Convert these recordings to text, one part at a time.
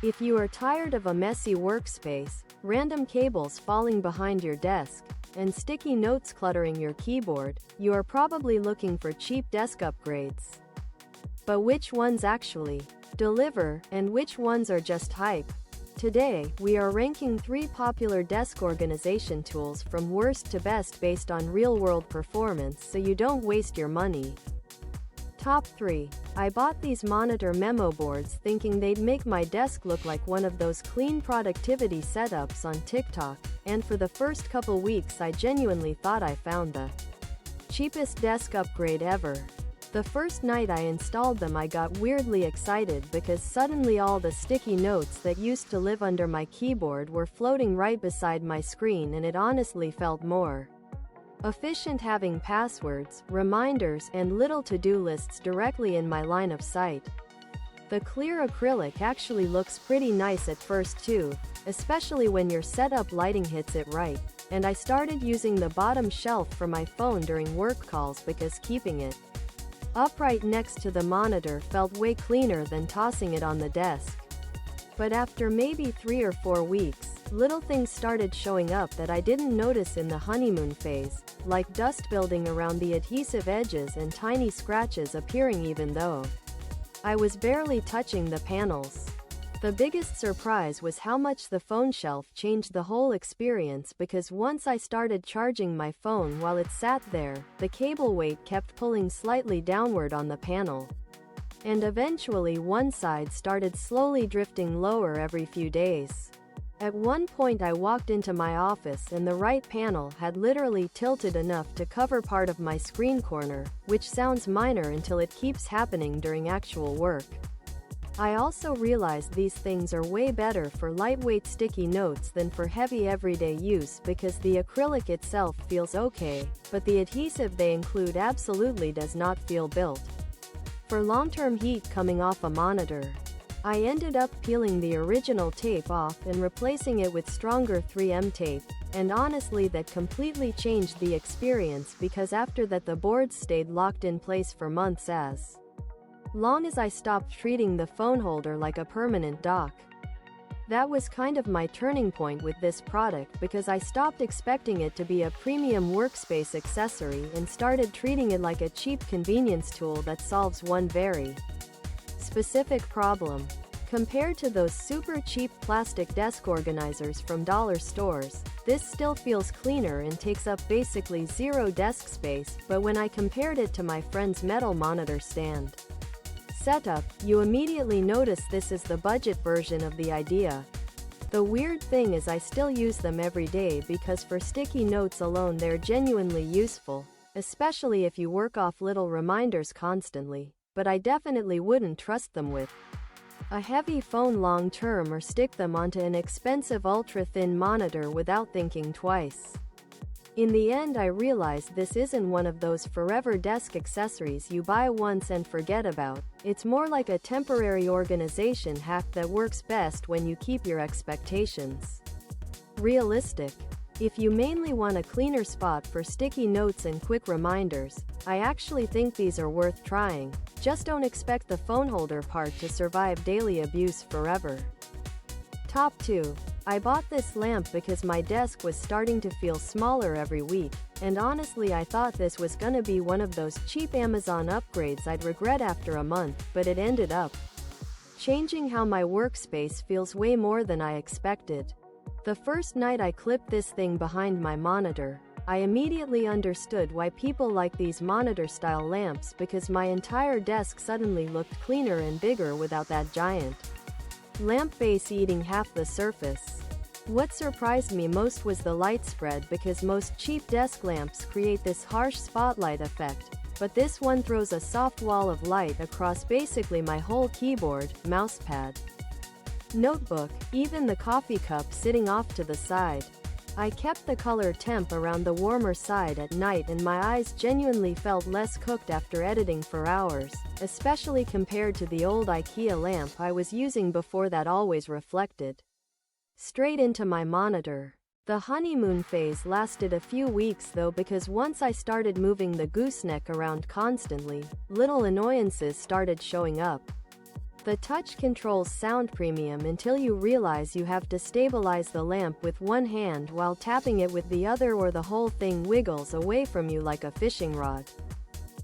If you are tired of a messy workspace, random cables falling behind your desk, and sticky notes cluttering your keyboard, you are probably looking for cheap desk upgrades. But which ones actually deliver, and which ones are just hype? Today, we are ranking 3 popular desk organization tools from worst to best based on real-world performance so you don't waste your money. Top 3. I bought these monitor memo boards thinking they'd make my desk look like one of those clean productivity setups on TikTok, and for the first couple weeks I genuinely thought I found the cheapest desk upgrade ever. The first night I installed them I got weirdly excited because suddenly all the sticky notes that used to live under my keyboard were floating right beside my screen, and it honestly felt more efficient having passwords, reminders, and little to-do lists directly in my line of sight. The clear acrylic actually looks pretty nice at first too, especially when your setup lighting hits it right, and I started using the bottom shelf for my phone during work calls because keeping it upright next to the monitor felt way cleaner than tossing it on the desk. But after maybe 3 or 4 weeks, little things started showing up that I didn't notice in the honeymoon phase, like dust building around the adhesive edges and tiny scratches appearing even though I was barely touching the panels. The biggest surprise was how much the phone shelf changed the whole experience, because once I started charging my phone while it sat there, the cable weight kept pulling slightly downward on the panel. And eventually one side started slowly drifting lower every few days. At one point I walked into my office and the right panel had literally tilted enough to cover part of my screen corner, which sounds minor until it keeps happening during actual work. I also realized these things are way better for lightweight sticky notes than for heavy everyday use, because the acrylic itself feels okay, but the adhesive they include absolutely does not feel built for long-term heat coming off a monitor. I ended up peeling the original tape off and replacing it with stronger 3M tape, and honestly that completely changed the experience, because after that the boards stayed locked in place for months as long as I stopped treating the phone holder like a permanent dock. That was kind of my turning point with this product, because I stopped expecting it to be a premium workspace accessory and started treating it like a cheap convenience tool that solves one very specific problem. Compared to those super cheap plastic desk organizers from dollar stores, this still feels cleaner and takes up basically zero desk space, but when I compared it to my friend's metal monitor stand setup, you immediately notice this is the budget version of the idea. The weird thing is I still use them every day, because for sticky notes alone they're genuinely useful, especially if you work off little reminders constantly, but I definitely wouldn't trust them with a heavy phone long term or stick them onto an expensive ultra-thin monitor without thinking twice. In the end I realized this isn't one of those forever desk accessories you buy once and forget about. It's more like a temporary organization hack that works best when you keep your expectations realistic. If you mainly want a cleaner spot for sticky notes and quick reminders, I actually think these are worth trying. Just don't expect the phone holder part to survive daily abuse forever. Top 2. I bought this lamp because my desk was starting to feel smaller every week, and honestly I thought this was gonna be one of those cheap Amazon upgrades I'd regret after a month, but it ended up changing how my workspace feels way more than I expected. The first night I clipped this thing behind my monitor, I immediately understood why people like these monitor-style lamps, because my entire desk suddenly looked cleaner and bigger without that giant lamp base eating half the surface. What surprised me most was the light spread, because most cheap desk lamps create this harsh spotlight effect, but this one throws a soft wall of light across basically my whole keyboard, mousepad, notebook, even the coffee cup sitting off to the side. I kept the color temp around the warmer side at night, and my eyes genuinely felt less cooked after editing for hours, especially compared to the old IKEA lamp I was using before that always reflected straight into my monitor. The honeymoon phase lasted a few weeks though, because once I started moving the gooseneck around constantly, little annoyances started showing up. The touch controls sound premium until you realize you have to stabilize the lamp with one hand while tapping it with the other, or the whole thing wiggles away from you like a fishing rod.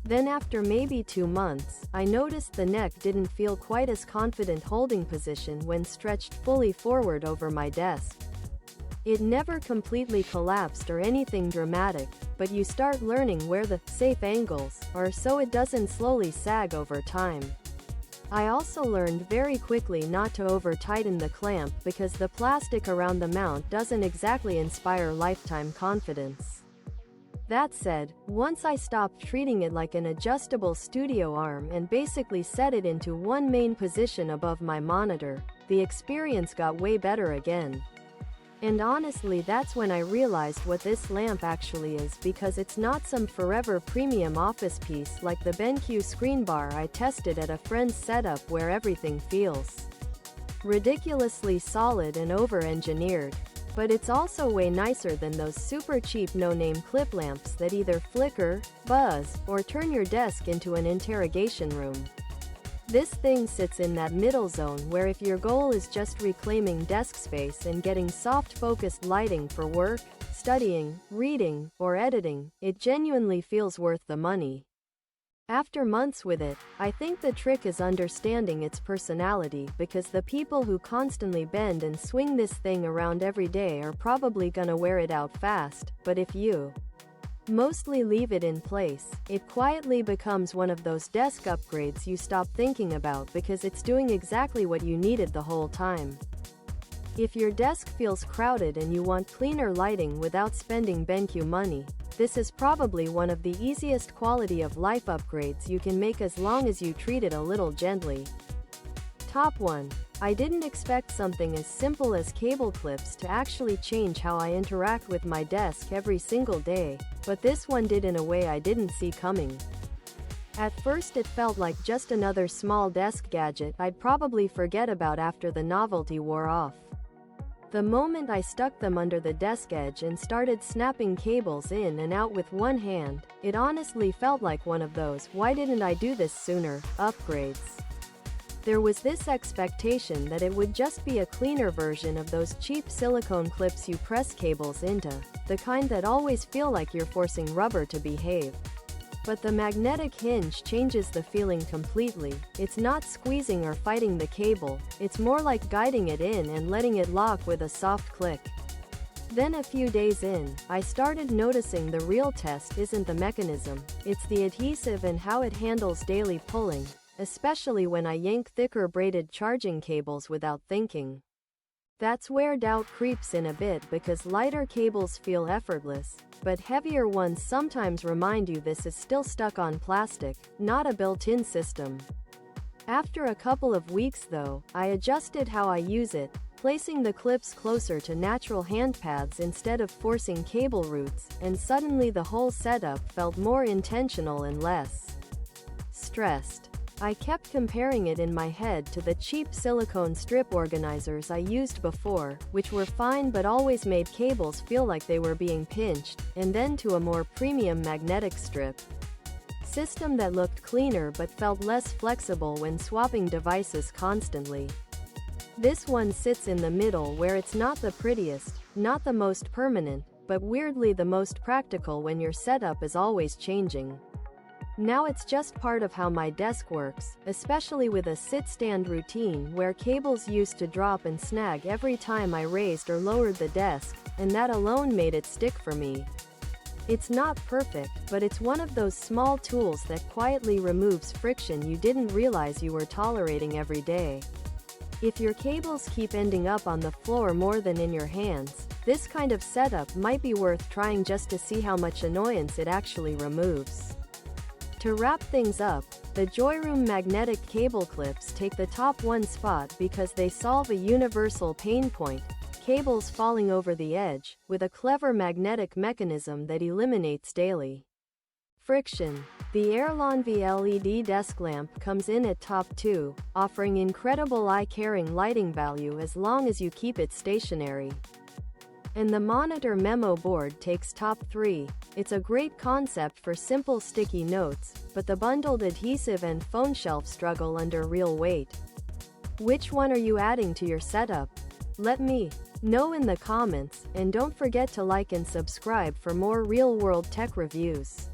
Then after maybe 2 months, I noticed the neck didn't feel quite as confident holding position when stretched fully forward over my desk. It never completely collapsed or anything dramatic, but you start learning where the safe angles are so it doesn't slowly sag over time. I also learned very quickly not to over-tighten the clamp because the plastic around the mount doesn't exactly inspire lifetime confidence. That said, once I stopped treating it like an adjustable studio arm and basically set it into one main position above my monitor, the experience got way better again. And honestly, that's when I realized what this lamp actually is, because it's not some forever premium office piece like the BenQ screen bar I tested at a friend's setup where everything feels ridiculously solid and over-engineered. But it's also way nicer than those super cheap no-name clip lamps that either flicker, buzz, or turn your desk into an interrogation room. This thing sits in that middle zone where if your goal is just reclaiming desk space and getting soft focused lighting for work, studying, reading, or editing, it genuinely feels worth the money. After months with it, I think the trick is understanding its personality, because the people who constantly bend and swing this thing around every day are probably gonna wear it out fast, but if you mostly leave it in place, it quietly becomes one of those desk upgrades you stop thinking about because it's doing exactly what you needed the whole time. If your desk feels crowded and you want cleaner lighting without spending BenQ money, this is probably one of the easiest quality of life upgrades you can make, as long as you treat it a little gently. Top 1. I didn't expect something as simple as cable clips to actually change how I interact with my desk every single day, but this one did in a way I didn't see coming. At first it felt like just another small desk gadget I'd probably forget about after the novelty wore off. The moment I stuck them under the desk edge and started snapping cables in and out with one hand, it honestly felt like one of those "why didn't I do this sooner" upgrades. There was this expectation that it would just be a cleaner version of those cheap silicone clips you press cables into, the kind that always feel like you're forcing rubber to behave. But the magnetic hinge changes the feeling completely. It's not squeezing or fighting the cable, it's more like guiding it in and letting it lock with a soft click. Then a few days in, I started noticing the real test isn't the mechanism, it's the adhesive and how it handles daily pulling, especially when I yank thicker braided charging cables without thinking. That's where doubt creeps in a bit, because lighter cables feel effortless, but heavier ones sometimes remind you this is still stuck on plastic, not a built-in system. After a couple of weeks though, I adjusted how I use it, placing the clips closer to natural hand paths instead of forcing cable routes, and suddenly the whole setup felt more intentional and less stressed. I kept comparing it in my head to the cheap silicone strip organizers I used before, which were fine but always made cables feel like they were being pinched, and then to a more premium magnetic strip system that looked cleaner but felt less flexible when swapping devices constantly. This one sits in the middle, where it's not the prettiest, not the most permanent, but weirdly the most practical when your setup is always changing. Now it's just part of how my desk works, especially with a sit-stand routine where cables used to drop and snag every time I raised or lowered the desk, and that alone made it stick for me. It's not perfect, but it's one of those small tools that quietly removes friction you didn't realize you were tolerating every day. If your cables keep ending up on the floor more than in your hands, this kind of setup might be worth trying just to see how much annoyance it actually removes. To wrap things up, the JOYROOM magnetic cable clips take the top 1 spot because they solve a universal pain point: cables falling over the edge, with a clever magnetic mechanism that eliminates daily friction. The Airlawnv LED desk lamp comes in at top 2, offering incredible eye-caring lighting value as long as you keep it stationary. And the monitor memo board takes top 3. It's a great concept for simple sticky notes, but the bundled adhesive and phone shelf struggle under real weight. Which one are you adding to your setup? Let me know in the comments, and don't forget to like and subscribe for more real-world tech reviews.